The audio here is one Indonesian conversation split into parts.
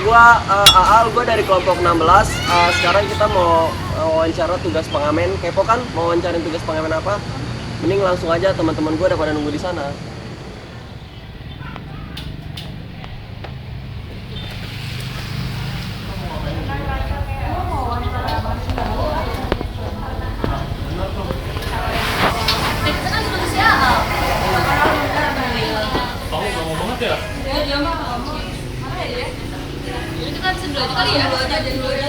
Gua dari kelompok 16. Sekarang kita mau wawancara tugas pengamen. Kepo kan mau wawancarin tugas pengamen apa? Mending langsung aja, teman-teman gua udah pada nunggu di sana. Dia mah mana ya? Jadi kita bisa dulu aja kali ya. Dulu aja.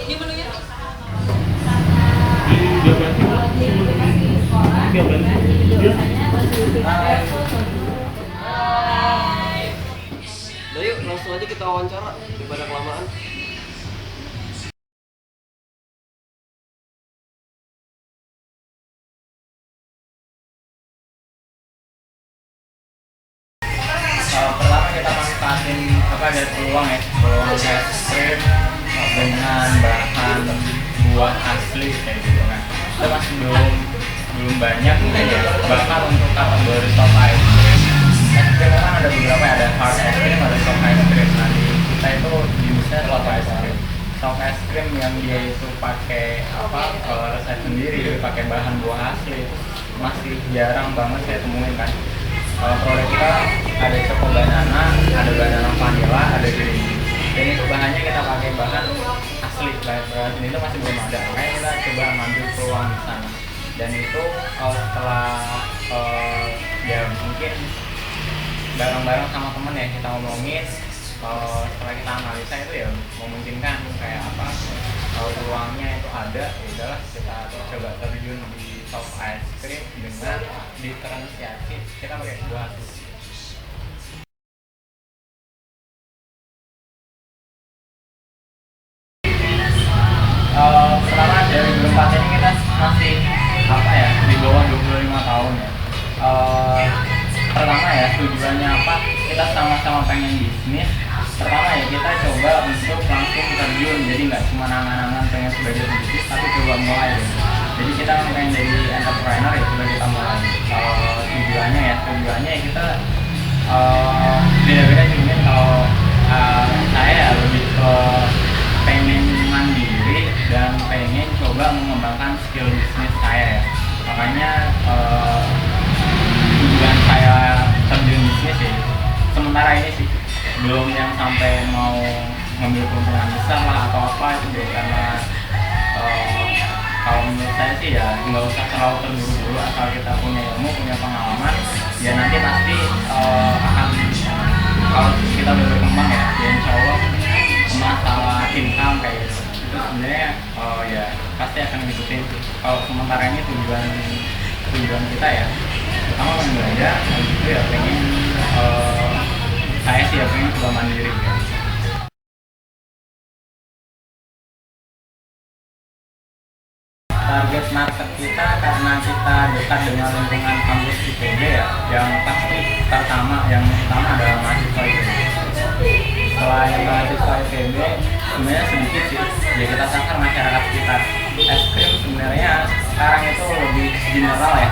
Ini menunya. Udah yuk, langsung aja kita wawancara daripada kelamaan. Pertama kita manfaatin ada peluang es krim dengan bahan buah asli kayak gitu kan. Kita masih belum banyak bahkan untuk kategori soft ice cream. Es krim kan ada beberapa, ada hard ice cream, ada soft ice cream. Nah di kita itu jenisnya soft ice cream. Soft ice cream yang dia itu pakai resep sendiri, pakai bahan buah asli, masih jarang banget saya temuin kan. Produk kita ada choco banana, ada banana vanilla, ada green tea. Dan itu bahannya kita pakai bahan asli, bahan ini itu masih belum ada. Makanya kita coba ngambil peluang di sana. Dan itu setelah ya mungkin bareng-bareng sama temen ya kita ngomongin, setelah kita analisa itu ya memungkinkan kayak apa, peluangnya itu ada, ya udahlah kita coba terjun di soft ice cream dengan diferensiasi kita pakai buah asli. Pertama dari berempat ini kita masih di bawah 25 tahun ya. Pertama ya tujuannya apa? Kita sama-sama pengen bisnis. Pertama ya kita coba untuk langsung terjun, jadi nggak cuma angan-angan pengen sebagai bisnis, tapi coba mulai deh. Jadi kita pengen jadi entrepreneur ya, coba kita mulai. Tujuannya ya kita beda-beda cuman kalau saya ya lebih ke pengen mandiri dan pengen coba mengembangkan skill bisnis saya ya. Makanya tujuan saya terjun bisnis ya sementara ini sih belum yang sampai mau ngambil keuntungan besar lah atau apa itu deh, karena kalau menurut saya sih ya nggak usah terlalu terburu-buru, asal kita punya ilmu, punya pengalaman ya nanti pasti akan, kalau kita udah berkembang ya insya Allah masalah income kayak gitu itu sebenarnya ya pasti akan ngikutin. Kalau sementara ini tujuan kita ya pertama pengen belajar, habis itu ya pengen saya sih ya pengen coba mandiri ya. Target market kita karena kita dekat dengan lingkungan kampus IPB ya, yang pasti yang utama adalah mahasiswa IPB. Selain mahasiswa IPB sebenarnya sedikit sih ya kita sasar masyarakat sekitar. Es krim sebenarnya sekarang itu lebih general ya,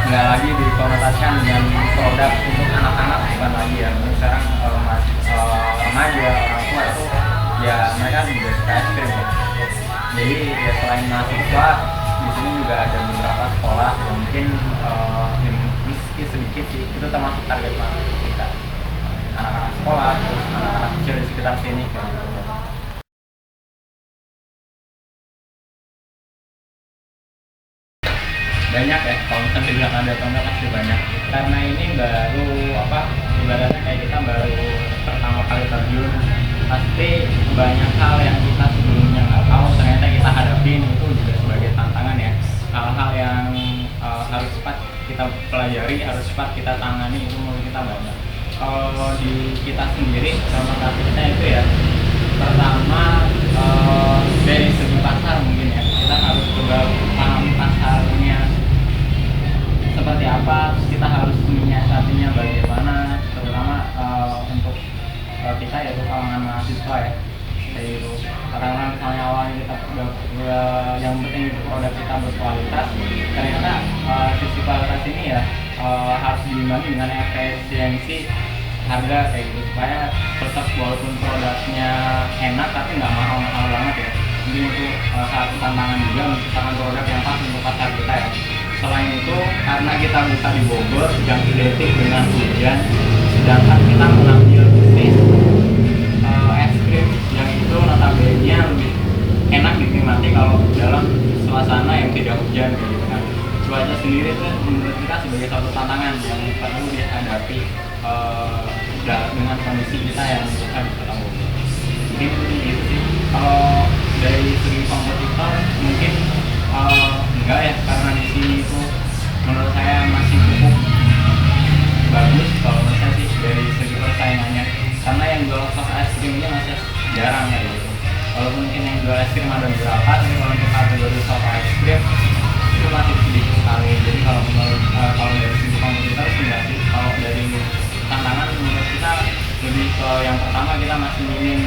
nggak lagi dikonotasikan dengan produk untuk anak-anak, bukan lagi ya. Sekarang remaja, orang tua itu ya mereka juga suka es krim ya. Jadi ya selain mahasiswa di sini juga ada beberapa sekolah yang mungkin meski sedikit sih itu termasuk target market kita, anak-anak sekolah, terus anak-anak kecil di sekitar sini kayak gitu. Banyak ya, kalau misalnya dibilang ada atau enggak pasti banyak, karena ini baru ibaratnya kayak kita baru pertama kali terjun, pasti banyak hal yang kita sebelumnya nggak tahu ternyata kita hadapin, itu juga sebagai tantangan ya. Hal-hal yang harus cepat kita pelajari, harus cepat kita tangani, itu menurut kita banyak. Kalau di kita sendiri sama kita itu ya pertama dari segi pasar mungkin ya kita harus coba paham pasarnya seperti apa, kita harus menyiasatinya bagaimana, terutama untuk kita yaitu kalangan mahasiswa ya. Yaitu karena misalnya awalnya kita yang penting produk kita berkualitas, ternyata sisi kualitas ini ya harus diimbangi dengan efisiensi harga kayak gitu supaya tetap walaupun produknya enak tapi nggak mahal-mahal banget ya. Jadi itu satu tantangan juga menciptakan produk yang pas untuk pasar kita ya. Selain itu karena kita buka di Bogor yang identik dengan hujan, sedangkan kita mengambil bisnis es krim yang itu notabene lebih enak dinikmati kalau dalam suasana yang tidak hujan kayak gitu kan. Cuaca sendiri itu menurut kita sebagai satu tantangan yang perlu dihadapi dengan kondisi kita yang bukan di kota Bogor. Mungkin itu sih. Kalau dari segi kompetitor mungkin enggak ya, karena di sini itu menurut saya masih cukup bagus kalau menurut saya sih dari segi persaingannya, karena yang jual sop es krim ini masih jarang kayak gitu. Walaupun mungkin yang jual es krim ada beberapa, tapi kalau untuk kategori sop es krim itu masih sedikit sekali. Jadi kalau menurut kalau dari segi kompetitor sudah sih, kalau dari tantangan menurut kita lebih ke yang pertama kita masih minim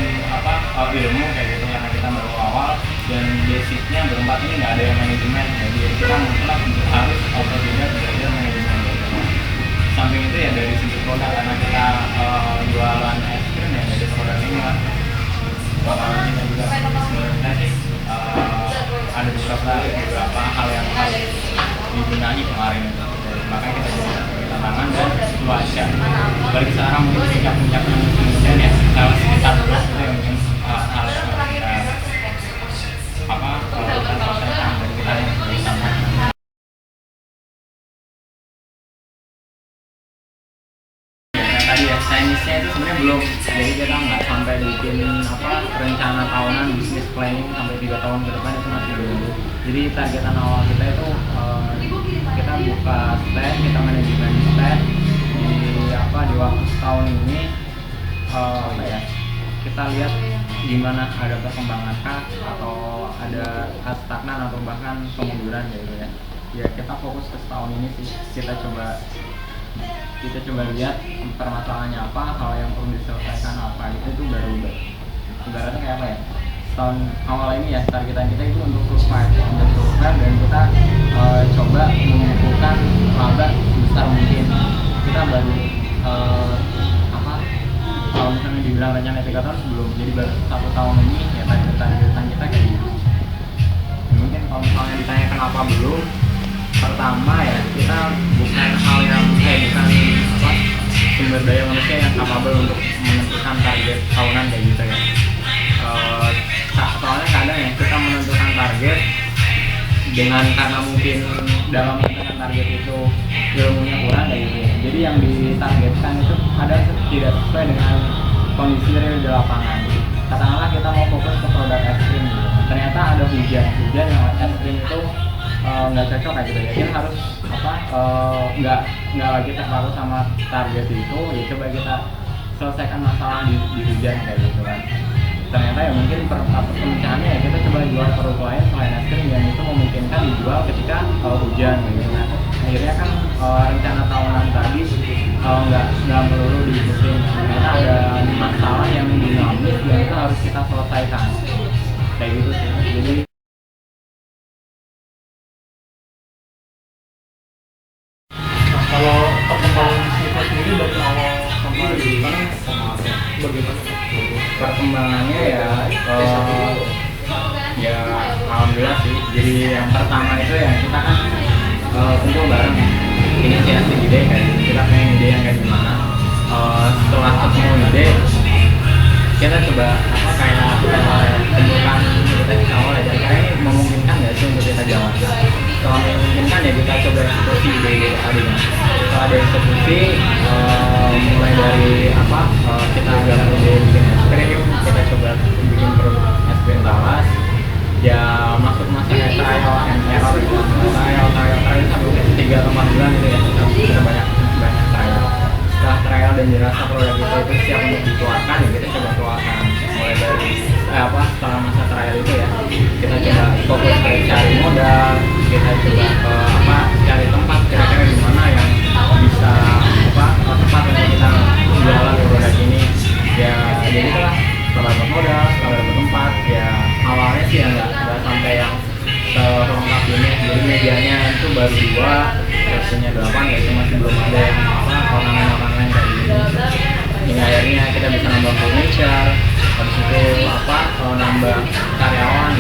ilmu kayak gitu, karena kita baru awal dan basicnya berempat ini nggak ada yang manajemen, jadi kita mutlak harus otodidak belajar manajemen. Samping itu ya dari segi produk, karena kita jualan es krim ya, dari produk ini kan kita juga sebenarnya sih ada beberapa hal yang harus dibenahi kemarin, makanya kita jadi tantangan dan cuaca. Balik sekarang mungkin puncak-puncaknya musim hujan ya, sekitar 12 itu yang mungkin hal yang kita selesaikan dan kita yang bersama. Tadi ya, teknisnya itu sebenarnya belum, jadi kita nggak sampai bikin rencana tahunan bisnis planning sampai 3 tahun ke depan, itu masih belum. Jadi targetan awal kita itu kita buka stand, kita manajemen stand di waktu setahun ini kita lihat gimana ada perkembangan kah atau ada stagnan atau bahkan kemunduran gitu ya. Ya kita fokus ke setahun ini sih, kita coba lihat permasalahannya apa, hal yang perlu diselesaikan apa, itu baru ibaratnya kayak apa ya, tahun awal ini ya targetan kita itu untuk survive dan kita coba mengumpulkan laba sebesar mungkin. Kita baru kalau misalnya dibilang rencana 3 tahun sebelum, jadi baru 1 tahun ini ya targetan kita kayak gitu. Mungkin kalau misalnya ditanya kenapa belum, pertama ya kita bukan hal yang bukan sumber daya manusia yang capable untuk menentukan target tahunan kayak gitu ya. Soalnya kadang ya kita menentukan target karena mungkin dalam menentukan target itu ilmunya kurang kayak gitu ya. Jadi yang ditargetkan itu ada tidak sesuai dengan kondisi real di lapangan. Katakanlah kita mau fokus ke produk es krim gitu. Ternyata ada hujan yang es krim itu nggak cocok kayak gitu ya. Kita harus nggak lagi terpaku sama target itu, ya coba kita selesaikan masalah di hujan kayak gitu kan. Ternyata ya mungkin pemecahannya ya kita coba jual produk lain selain es krim yang itu memungkinkan dijual ketika hujan gitu kan. Akhirnya kan rencana tahunan tadi nggak melulu diikutin, ternyata ada masalah yang dinamis yang itu harus kita selesaikan kayak gitu sih. Jadi kalau perkembangan kita sendiri dari awal sampai sekarang bagaimana? Perkembangannya ya alhamdulillah sih. Jadi yang pertama itu ya kita kan kumpul bareng, inisiasi ide kan, kita pengen ide yang kayak gimana. Setelah ketemu ide kita coba temukan kita awal aja karena ini memungkinkan nggak sih untuk kita jalankan. Kalau memungkinkan ya kita coba eksekusi ide tadi kan. Setelah ada eksekusi mulai dari kita jalan ide bikin es krim, kita coba bikin produk es krim talas. Ya masuk masa trial and error gitu. Trial sampai 3 atau 4 bulan gitu ya. Kita banyak trial. Setelah trial dan dirasa produk kita itu siap untuk dikeluarkan, ya kita coba keluarkan. Mulai dari setelah masa trial itu ya, kita coba fokus ke cari modal, kita coba cari tempat kira-kira di mana yang bisa tempat untuk kita jualan produk ini. Ya jadi itulah, setelah dapat modal, setelah dapat tempat, ya awalnya sih ya nggak sampai yang selengkap ini. Jadi medianya itu baru 2, versinya 8 ya, itu masih belum ada yang ornamen kayak gini. hingga akhirnya kita bisa nambah furniture, habis itu nambah karyawan